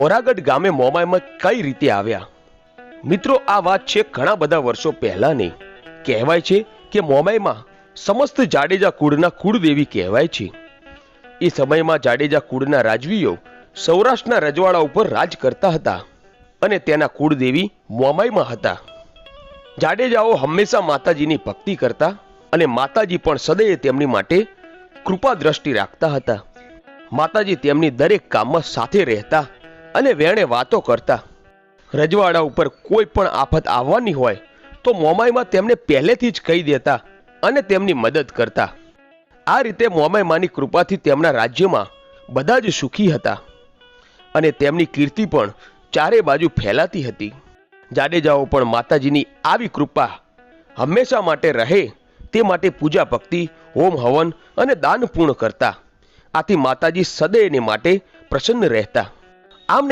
ઓરાગઢ ગામે મોમાયમાં કઈ રીતે આવ્યા? મિત્રો, આ વાત છે ઘણા બધા વર્ષો પહેલાની. કહેવાય છે કે મોમાયમાં સમસ્ત જાડેજા કુળના કુળદેવી કહેવાય છે. એ સમયમાં જાડેજા કુળના રાજવીઓ સૌરાષ્ટ્રના રજવાડા ઉપર રાજ કરતા હતા અને તેના કુળદેવી મોમાયમાં હતા. જાડેજાઓ હંમેશા માતાજીની ભક્તિ કરતા અને માતાજી પણ સદૈવ તેમની માટે કૃપા દ્રષ્ટિ રાખતા હતા. માતાજી તેમની દરેક કામમાં સાથે રહેતા અને વેણે વાતો કરતા. રજવાડા ઉપર કોઈ પણ આફત આવવાની હોય તો મોમાયમાં તેમને પહેલેથી જ કહી દેતા અને તેમની મદદ કરતા. આ રીતે મોમાયમાની કૃપાથી તેમના રાજ્યમાં બધા જ સુખી હતા અને તેમની કીર્તિ પણ ચારે બાજુ ફેલાતી હતી. જાડેજાઓ પણ માતાજીની આવી કૃપા હંમેશા માટે રહે તે માટે પૂજા ભક્તિ, હોમ હવન અને દાન પૂર્ણ કરતા. આથી માતાજી સદૈવને માટે પ્રસન્ન રહેતા. આમને